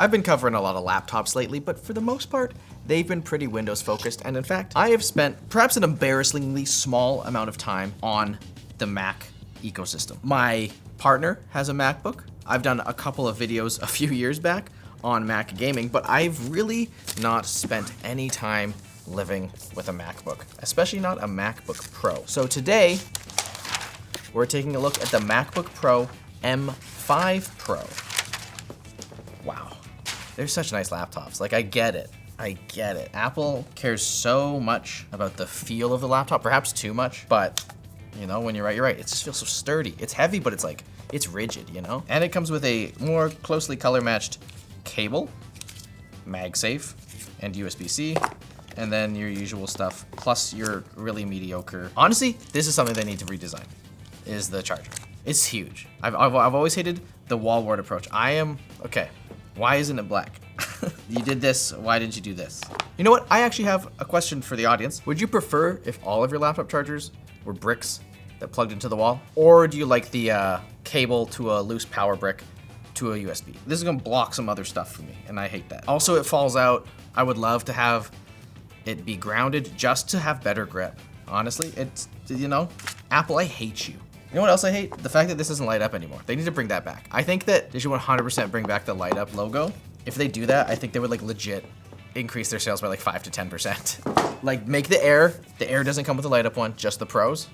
I've been covering a lot of laptops lately, but for the most part, they've been pretty Windows focused. And in fact, I have spent perhaps an embarrassingly small amount of time on the Mac ecosystem. My partner has a MacBook. I've done a couple of videos a few years back on Mac gaming, but I've really not spent any time living with a MacBook, especially not a MacBook Pro. So today, we're taking a look at the MacBook Pro M5 Pro. Wow, they're such nice laptops. Like, I get it. Apple cares so much about the feel of the laptop, perhaps too much, but you know, when you're right. It just feels so sturdy. It's heavy, but it's like, it's rigid, you know? And it comes with a more closely color matched cable, MagSafe, and USB-C, and then your usual stuff, plus your really mediocre. Honestly, this is something they need to redesign, is the charger. It's huge. I've always hated the wall wart approach. Okay, why isn't it black? You did this, why didn't you do this? You know what, I actually have a question for the audience. Would you prefer if all of your laptop chargers were bricks that plugged into the wall? Or do you like the cable to a loose power brick to a USB? This is gonna block some other stuff for me, and I hate that. Also, it falls out. I would love to have it be grounded just to have better grip. Honestly, it's, you know, Apple, I hate you. You know what else I hate? The fact that this doesn't light up anymore. They need to bring that back. I think that they should 100% bring back the light up logo. If they do that, I think they would like legit increase their sales by like 5 to 10%. Like, make the Air doesn't come with the light up one, just the Pros.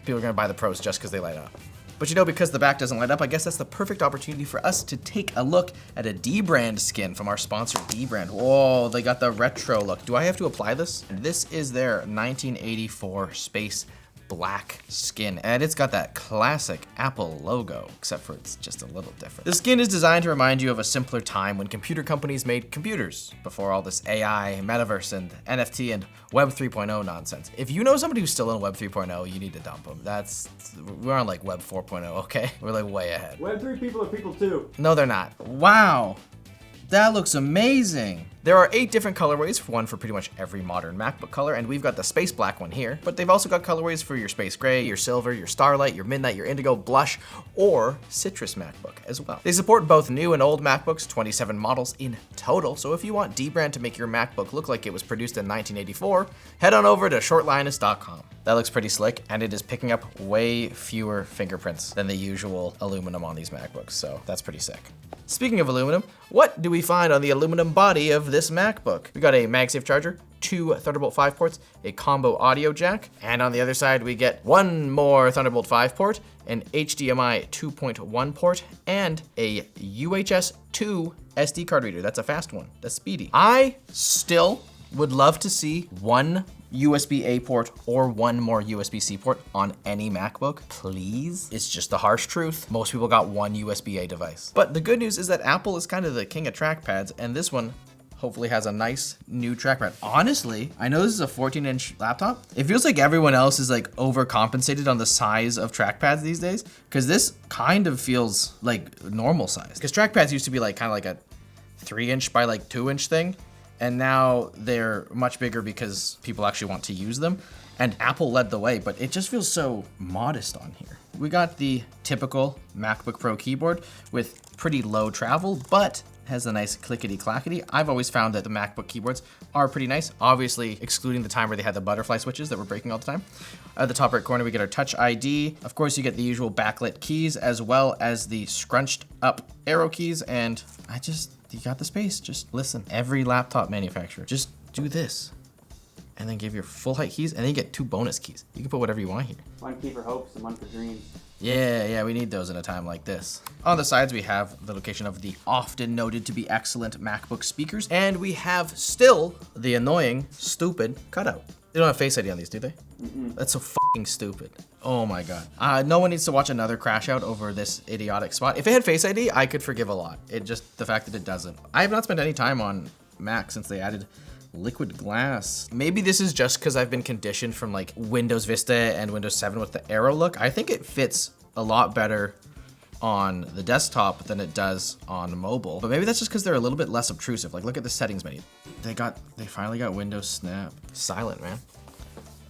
People are gonna buy the Pros just because they light up. But you know, because the back doesn't light up, I guess that's the perfect opportunity for us to take a look at a D-brand skin from our sponsor, D-brand. Whoa, they got the retro look. Do I have to apply this? This is their 1984 Space Black skin, and it's got that classic Apple logo, except for it's just a little different. The skin is designed to remind you of a simpler time when computer companies made computers, before all this AI, metaverse, and NFT, and Web 3.0 nonsense. If you know somebody who's still in Web 3.0, you need to dump them. We're on like Web 4.0, okay? We're like way ahead. Web 3 people are people too. No, they're not. Wow. That looks amazing. There are 8 different colorways, one for pretty much every modern MacBook color, and we've got the space black one here, but they've also got colorways for your space gray, your silver, your starlight, your midnight, your indigo, blush, or citrus MacBook as well. They support both new and old MacBooks, 27 models in total, so if you want D-brand to make your MacBook look like it was produced in 1984, head on over to shortlinus.com. That looks pretty slick, and it is picking up way fewer fingerprints than the usual aluminum on these MacBooks, so that's pretty sick. Speaking of aluminum, what do we find on the aluminum body of this MacBook? We got a MagSafe charger, 2 Thunderbolt 5 ports, a combo audio jack, and on the other side we get one more Thunderbolt 5 port, an HDMI 2.1 port, and a UHS 2 SD card reader. That's a fast one, that's speedy. I still would love to see one USB-A port or one more USB-C port on any MacBook, please. It's just the harsh truth. Most people got one USB-A device. But the good news is that Apple is kind of the king of trackpads, and this one hopefully has a nice new trackpad. Honestly, I know this is a 14-inch laptop. It feels like everyone else is like overcompensated on the size of trackpads these days, because this kind of feels like normal size. Because trackpads used to be like kind of like a 3-inch by like 2-inch thing, and now they're much bigger because people actually want to use them. And Apple led the way, but it just feels so modest on here. We got the typical MacBook Pro keyboard with pretty low travel, but has a nice clickety-clackety. I've always found that the MacBook keyboards are pretty nice, obviously excluding the time where they had the butterfly switches that were breaking all the time. At the top right corner, we get our Touch ID. Of course, you get the usual backlit keys as well as the scrunched up arrow keys, and you got the space. Just listen, every laptop manufacturer, just do this and then give your full height keys, and then you get 2 bonus keys. You can put whatever you want here. One key for hopes and one for dreams. Yeah, we need those in a time like this. On the sides, we have the location of the often noted to be excellent MacBook speakers, and we have still the annoying, stupid cutout. They don't have Face ID on these, do they? That's so fucking stupid. Oh my god. No one needs to watch another crash out over this idiotic spot. If it had Face ID, I could forgive a lot. The fact that it doesn't. I have not spent any time on Mac since they added liquid glass. Maybe this is just because I've been conditioned from like Windows Vista and Windows 7 with the arrow look. I think it fits a lot better on the desktop than it does on mobile. But maybe that's just because they're a little bit less obtrusive. Like, look at the settings menu. They finally got Windows Snap. Silent, man.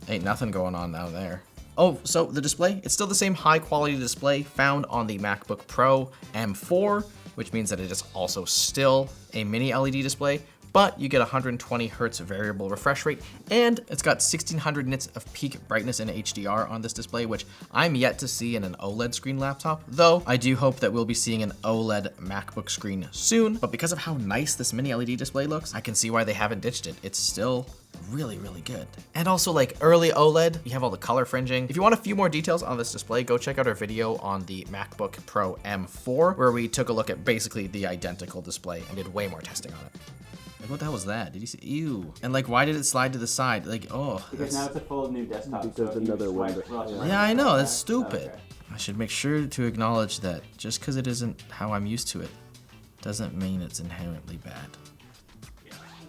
Ain't nothing going on down there. Oh, so the display, it's still the same high quality display found on the MacBook Pro M4. which means that it is also still a mini LED display, but you get 120 Hertz variable refresh rate, and it's got 1600 nits of peak brightness in HDR on this display, which I'm yet to see in an OLED screen laptop, though I do hope that we'll be seeing an OLED MacBook screen soon. But because of how nice this mini LED display looks, I can see why they haven't ditched it. It's still really, really good. And also, like, early OLED, you have all the color fringing. If you want a few more details on this display, go check out our video on the MacBook Pro M4, where we took a look at basically the identical display and did way more testing on it. Like, what the hell was that? Did you see? Ew. And like, why did it slide to the side? Like, oh. Because now it's a full new desktop. Because so another window. Yeah, I know. That's stupid. Okay. I should make sure to acknowledge that just because it isn't how I'm used to it, doesn't mean it's inherently bad.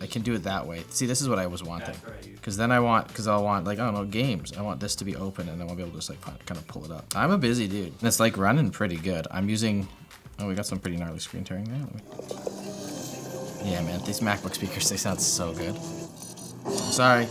I can do it that way. See, this is what I was wanting. Because then I'll want, like, I don't know, games. I want this to be open and then I'll be able to just, like, kind of pull it up. I'm a busy dude. And it's, like, running pretty good. I'm using, oh, we got some pretty gnarly screen tearing there. Yeah, man, these MacBook speakers, they sound so good. I'm sorry.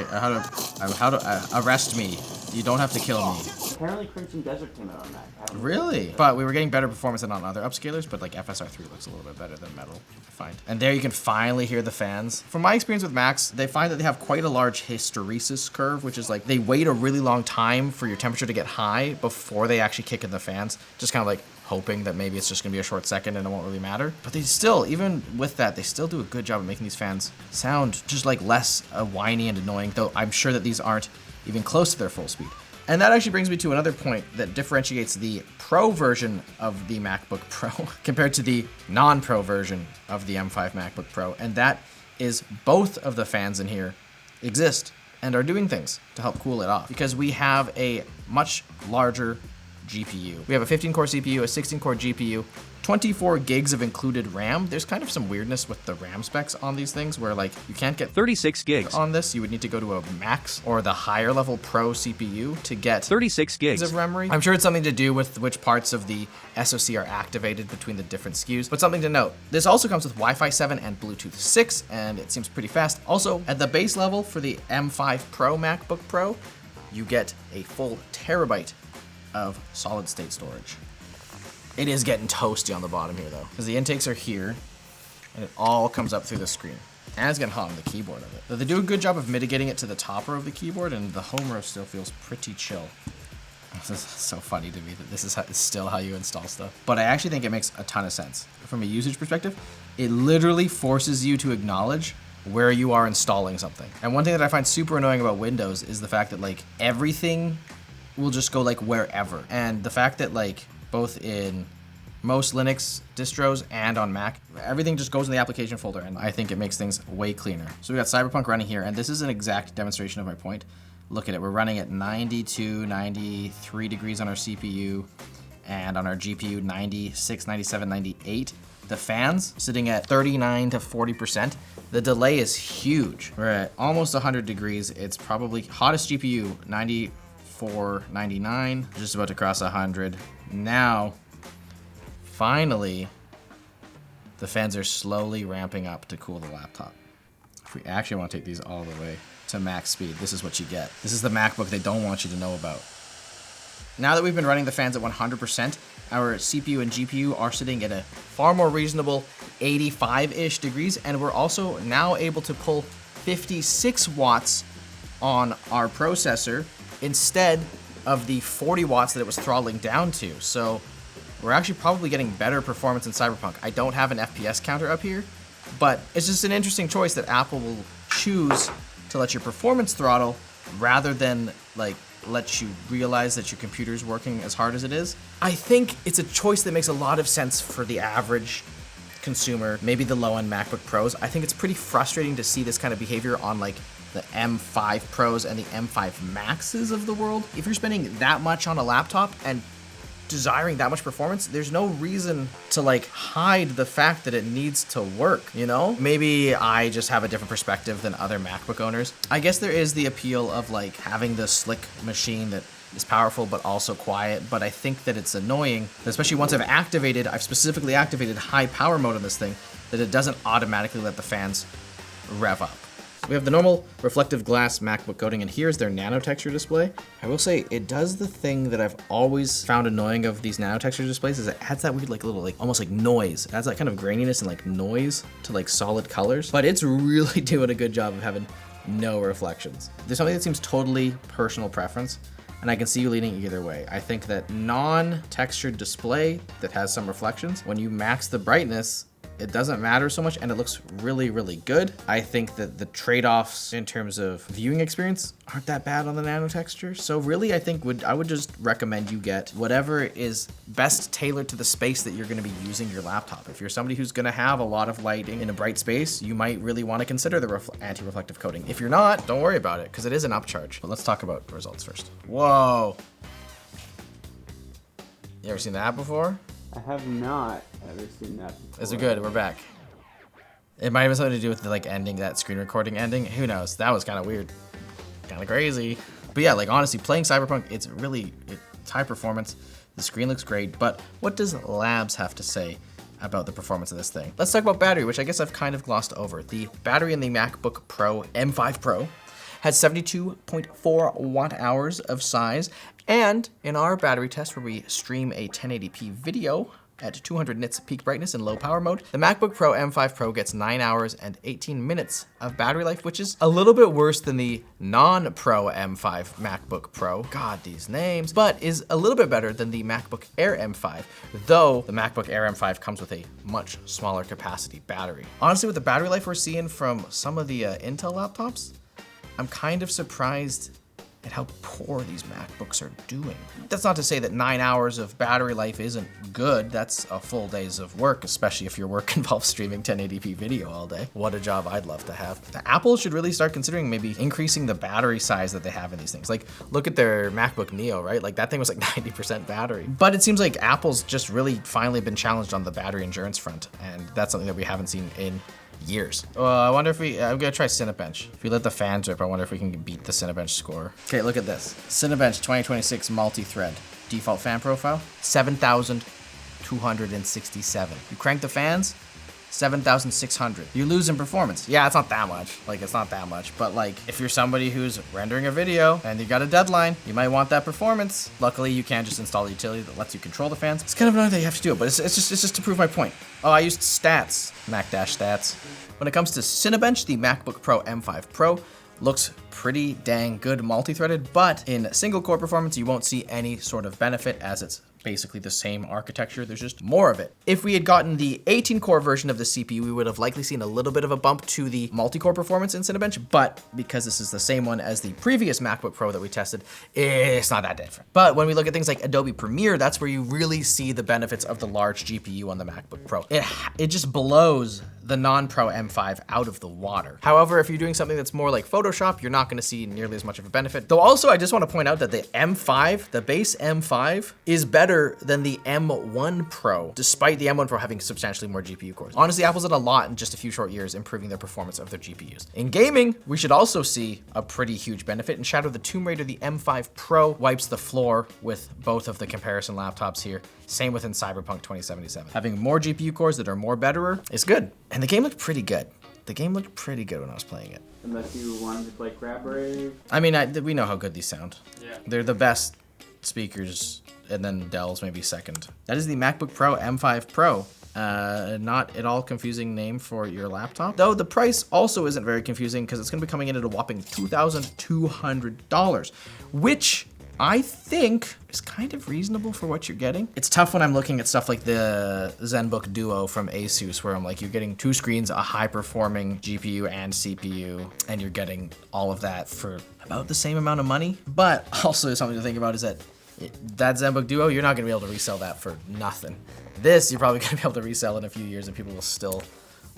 How to arrest me. You don't have to kill me. Apparently Crimson Desert came out on Mac. Really? But we were getting better performance than on other upscalers, but like FSR3 looks a little bit better than Metal, I find. And there you can finally hear the fans. From my experience with Macs, they find that they have quite a large hysteresis curve, which is like they wait a really long time for your temperature to get high before they actually kick in the fans. Just kind of like hoping that maybe it's just gonna be a short second and it won't really matter. But they still, even with that, they still do a good job of making these fans sound just like less whiny and annoying, though I'm sure that these aren't even close to their full speed. And that actually brings me to another point that differentiates the Pro version of the MacBook Pro compared to the non-Pro version of the M5 MacBook Pro, and that is both of the fans in here exist and are doing things to help cool it off, because we have a much larger GPU. We have a 15-core CPU, a 16-core GPU, 24 gigs of included RAM. There's kind of some weirdness with the RAM specs on these things where like you can't get 36 gigs on this. You would need to go to a Max or the higher level Pro CPU to get 36 gigs of memory. I'm sure it's something to do with which parts of the SoC are activated between the different SKUs, but something to note. This also comes with Wi-Fi 7 and Bluetooth 6, and it seems pretty fast. Also, at the base level for the M5 Pro MacBook Pro, you get a full terabyte of solid state storage. It is getting toasty on the bottom here though, because the intakes are here and it all comes up through the screen. And it's getting hot on the keyboard of it. But they do a good job of mitigating it to the top row of the keyboard, and the home row still feels pretty chill. This is so funny to me that this is still how you install stuff. But I actually think it makes a ton of sense. From a usage perspective, it literally forces you to acknowledge where you are installing something. And one thing that I find super annoying about Windows is the fact that like everything will just go like wherever. And the fact that like both in most Linux distros and on Mac, everything just goes in the application folder, and I think it makes things way cleaner. So we got Cyberpunk running here, and this is an exact demonstration of my point. Look at it, we're running at 92, 93 degrees on our CPU, and on our GPU 96, 97, 98. The fans sitting at 39 to 40%. The delay is huge. We're at almost 100 degrees. It's probably hottest GPU, 94, 99, just about to cross 100. Now, finally, the fans are slowly ramping up to cool the laptop. If we actually want to take these all the way to max speed, this is what you get. This is the MacBook they don't want you to know about. Now that we've been running the fans at 100%, our CPU and GPU are sitting at a far more reasonable 85-ish degrees, and we're also now able to pull 56 watts on our processor instead of the 40 watts that it was throttling down to. So we're actually probably getting better performance in Cyberpunk. I don't have an FPS counter up here, but it's just an interesting choice that Apple will choose to let your performance throttle rather than like let you realize that your computer's working as hard as it is. I think it's a choice that makes a lot of sense for the average consumer, maybe the low-end MacBook Pros. I think it's pretty frustrating to see this kind of behavior on like the M5 Pros and the M5 Maxes of the world. If you're spending that much on a laptop and desiring that much performance, there's no reason to like hide the fact that it needs to work, you know? Maybe I just have a different perspective than other MacBook owners. I guess there is the appeal of like having the slick machine that is powerful but also quiet, but I think that it's annoying, especially once I've specifically activated high power mode on this thing, that it doesn't automatically let the fans rev up. We have the normal reflective glass MacBook coating, and here's their Nano texture display. I will say it does the thing that I've always found annoying of these Nano texture displays, is it adds that weird like little like almost like noise. It adds that kind of graininess and like noise to like solid colors, but it's really doing a good job of having no reflections. There's something that seems totally personal preference, and I can see you leaning either way. I think that non-textured display that has some reflections, when you max the brightness, it doesn't matter so much, and it looks really, really good. I think that the trade-offs in terms of viewing experience aren't that bad on the Nano texture. So really, I think I would just recommend you get whatever is best tailored to the space that you're gonna be using your laptop. If you're somebody who's gonna have a lot of lighting in a bright space, you might really wanna consider the anti-reflective coating. If you're not, don't worry about it, because it is an upcharge. But let's talk about the results first. Whoa. You ever seen that before? I have not ever seen that before. Is it good? We're back. It might have something to do with the like ending, that screen recording ending. Who knows? That was kind of weird. Kind of crazy. But yeah, like honestly, playing Cyberpunk, it's high performance. The screen looks great, but what does Labs have to say about the performance of this thing? Let's talk about battery, which I guess I've kind of glossed over. The battery in the MacBook Pro M5 Pro has 72.4 watt hours of size, and in our battery test where we stream a 1080p video at 200 nits peak brightness in low power mode, the MacBook Pro M5 Pro gets 9 hours and 18 minutes of battery life, which is a little bit worse than the non-Pro M5 MacBook Pro, God, these names, but is a little bit better than the MacBook Air M5, though the MacBook Air M5 comes with a much smaller capacity battery. Honestly, with the battery life we're seeing from some of the Intel laptops, I'm kind of surprised at how poor these MacBooks are doing. That's not to say that 9 hours of battery life isn't good. That's a full day's of work, especially if your work involves streaming 1080p video all day. What a job I'd love to have. Apple should really start considering maybe increasing the battery size that they have in these things. Like, look at their MacBook Neo, right? Like, that thing was like 90% battery. But it seems like Apple's just really finally been challenged on the battery endurance front, and that's something that we haven't seen in years. I wonder if I'm gonna try Cinebench. If we let the fans rip, I wonder if we can beat the Cinebench score. Okay, look at this. Cinebench 2026 multi-thread. Default fan profile, 7,267. You crank the fans, 7,600. You lose in performance. Yeah, it's not that much. Like, it's not that much. But like, if you're somebody who's rendering a video and you got a deadline, you might want that performance. Luckily, you can just install a utility that lets you control the fans. It's kind of annoying that you have to do it, but it's just to prove my point. Oh, I used stats, Mac-stats. When it comes to Cinebench, the MacBook Pro M5 Pro looks pretty dang good multi-threaded, but in single core performance, you won't see any sort of benefit as it's basically the same architecture, there's just more of it. If we had gotten the 18-core version of the CPU, we would have likely seen a little bit of a bump to the multi-core performance in Cinebench, but because this is the same one as the previous MacBook Pro that we tested, it's not that different. But when we look at things like Adobe Premiere, that's where you really see the benefits of the large GPU on the MacBook Pro. It just blows the non-Pro M5 out of the water. However, if you're doing something that's more like Photoshop, you're not gonna see nearly as much of a benefit. Though also, I just wanna point out that the M5, the base M5, is better than the M1 Pro, despite the M1 Pro having substantially more GPU cores. Honestly, Apple's done a lot in just a few short years improving the performance of their GPUs. In gaming, we should also see a pretty huge benefit. In Shadow of the Tomb Raider, the M5 Pro wipes the floor with both of the comparison laptops here. Same within Cyberpunk 2077. Having more GPU cores that are more betterer is good. And the game looked pretty good. The game looked pretty good when I was playing it. Unless you wanted to play Crab Rave. I mean, we know how good these sound. Yeah. They're the best speakers, and then Dell's maybe second. That is the MacBook Pro M5 Pro. Not at all confusing name for your laptop. Though the price also isn't very confusing because it's gonna be coming in at a whopping $2,200, which I think is kind of reasonable for what you're getting. It's tough when I'm looking at stuff like the ZenBook Duo from Asus, where I'm like, you're getting two screens, a high-performing GPU and CPU, and you're getting all of that for about the same amount of money. But also something to think about is that ZenBook Duo, you're not gonna be able to resell that for nothing. This, you're probably gonna be able to resell in a few years and people will still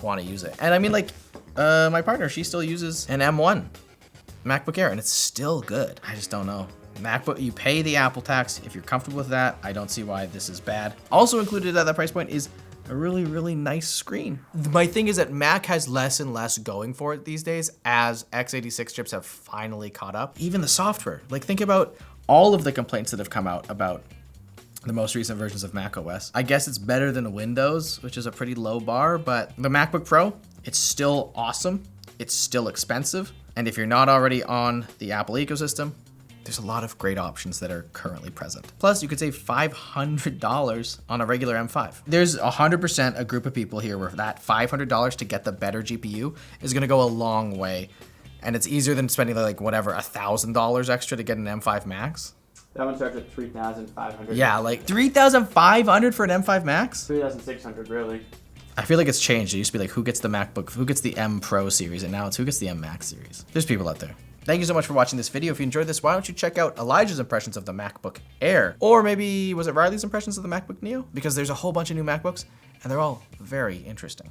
wanna use it. And I mean, like, my partner, she still uses an M1 MacBook Air, and it's still good. I just don't know. MacBook, you pay the Apple tax. If you're comfortable with that, I don't see why this is bad. Also included at that price point is a really, really nice screen. My thing is that Mac has less and less going for it these days as x86 chips have finally caught up. Even the software, like think about all of the complaints that have come out about the most recent versions of macOS. I guess it's better than Windows, which is a pretty low bar, but the MacBook Pro, it's still awesome. it's still expensive. And if you're not already on the Apple ecosystem, there's a lot of great options that are currently present. Plus, you could save $500 on a regular M5. There's 100% a group of people here where that $500 to get the better GPU is gonna go a long way. And it's easier than spending like whatever, $1,000 extra to get an M5 Max. That one starts at 3,500. Yeah, like 3,500 for an M5 Max? 3,600, really. I feel like it's changed. It used to be like, who gets the MacBook, who gets the M Pro series, and now it's who gets the M Max series. There's people out there. Thank you so much for watching this video. If you enjoyed this, why don't you check out Elijah's impressions of the MacBook Air? Or maybe, was it Riley's impressions of the MacBook Neo? Because there's a whole bunch of new MacBooks, and they're all very interesting.